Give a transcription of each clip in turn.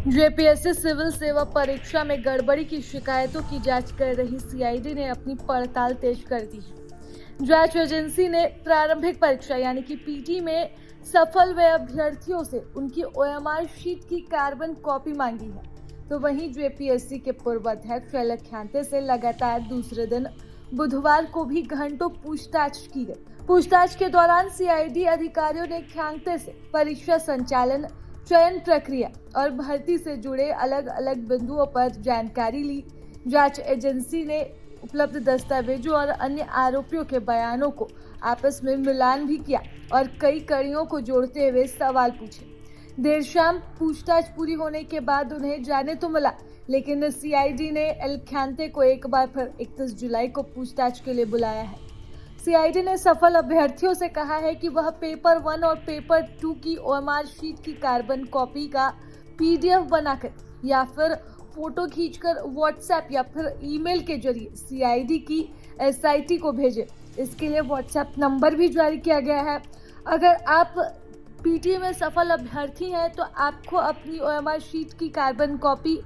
JPSC civil सेवा परीक्षा में गड़बड़ी की शिकायतों की जांच कर रही सीआईडी ने अपनी पड़ताल तेज कर दी है। जांच एजेंसी ने प्रारंभिक परीक्षा यानी कि पीटी में सफल हुए अभ्यर्थियों से उनकी ओएमआर शीट की कार्बन कॉपी मांगी है। तो वहीं जेपीएससी के पूर्व अध्यक्ष अलख ख्यांते से लगातार दूसरे दिन बुधवार को भी घंटों पूछताछ की गई। पूछताछ के दौरान सीआईडी अधिकारियों ने ख्यांते से परीक्षा संचालन, चयन प्रक्रिया और भर्ती से जुड़े अलग अलग बिंदुओं पर जानकारी ली। जांच एजेंसी ने उपलब्ध दस्तावेजों और अन्य आरोपियों के बयानों को आपस में मिलान भी किया और कई कड़ियों को जोड़ते हुए सवाल पूछे। देर शाम पूछताछ पूरी होने के बाद उन्हें जाने तो मिला, लेकिन सीआईडी ने अलख ख्यांते को एक बार फिर 31 जुलाई को पूछताछ के लिए बुलाया है। सीआईडी ने सफल अभ्यर्थियों से कहा है कि वह पेपर 1 और पेपर 2 की ओएमआर शीट की कार्बन कॉपी का पीडीएफ बनाकर या फिर फोटो खींचकर व्हाट्सएप या फिर ईमेल के जरिए सीआईडी की एसआईटी को भेजें। इसके लिए व्हाट्सएप नंबर भी जारी किया गया है। अगर आप पीटी में सफल अभ्यर्थी हैं तो आपको अपनी ओएमआर शीट की कार्बन कॉपी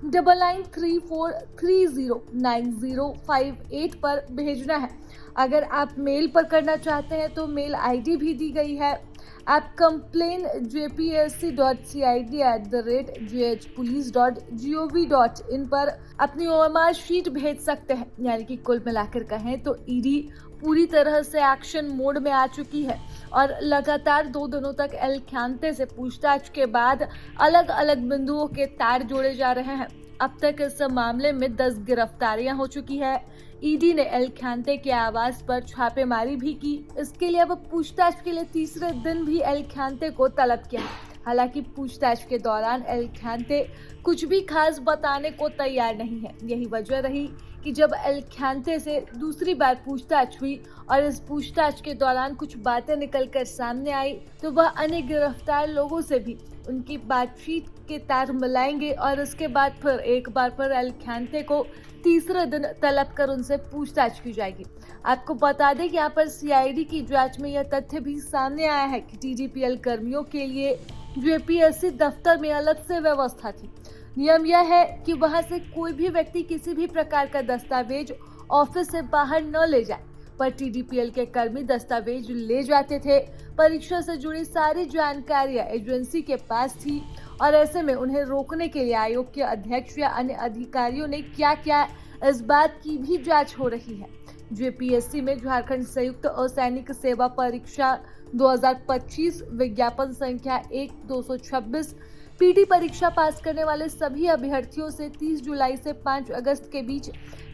9934309058 पर भेजना है। अगर आप मेल पर करना चाहते हैं तो मेल आईडी भी दी गई है। आप complain@jpsc.cid@jhpolice.gov.in पर अपनी ओएमआर शीट भेज सकते हैं। यानी कि कुल मिलाकर कहें तो ईडी पूरी तरह से एक्शन मोड में आ चुकी है और लगातार 2 दिनों तक अलख ख्यांते से पूछताछ के बाद अलग अलग बिंदुओं के तार जोड़े जा रहे हैं। अब तक इस मामले में 10 गिरफ्तारियां हो चुकी है। ईडी ने अलख ख्यांते के आवास पर छापेमारी भी की। इसके लिए अब पूछताछ के लिए तीसरे दिन भी अलख ख्यांते को तलब किया। हालांकि पूछताछ के दौरान अलख ख्यांते कुछ भी खास बताने को तैयार नहीं है। यही वजह रही कि जब अलख ख्यांते से दूसरी बार पूछताछ हुई और इस पूछताछ के दौरान कुछ बातें निकलकर सामने आई तो वह अन्य गिरफ्तार लोगों से भी उनकी बातचीत के तार मिलाएंगे और उसके बाद फिर एक बार फिर अलख ख्यांते को तीसरे दिन तलब कर उनसे पूछताछ की जाएगी। आपको बता दें कि यहाँ पर सीआईडी की जांच में यह तथ्य भी सामने आया है कि टीडीपीएल कर्मियों के लिए जेपीएससी दफ्तर में अलग से व्यवस्था थी। नियम यह है कि वहां से कोई भी व्यक्ति किसी भी प्रकार का दस्तावेज ऑफिस से बाहर न ले जाए, पर टीडीपीएल के कर्मी दस्तावेज ले जाते थे। परीक्षा से जुड़ी सारी जानकारियां एजेंसी के पास थी और ऐसे में उन्हें रोकने के लिए आयोग के अध्यक्ष या अन्य अधिकारियों ने क्या किया, इस बात की भी जांच हो रही है। जेपीएससी में झारखंड संयुक्त असैनिक सेवा परीक्षा 2025 विज्ञापन संख्या 1226 पीटी परीक्षा पास करने वाले सभी अभ्यर्थियों से 30 जुलाई से 5 अगस्त के बीच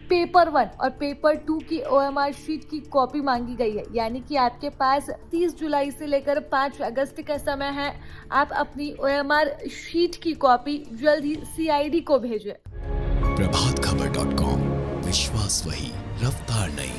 पेपर 1 और पेपर 2 की ओएमआर शीट की कॉपी मांगी गई है। यानी कि आपके पास 30 जुलाई से लेकर 5 अगस्त का समय है। आप अपनी ओएमआर शीट की कॉपी जल्द ही सीआईडी को भेजें। प्रभातखबर.com, विश्वास वही, रफ्तार नहीं।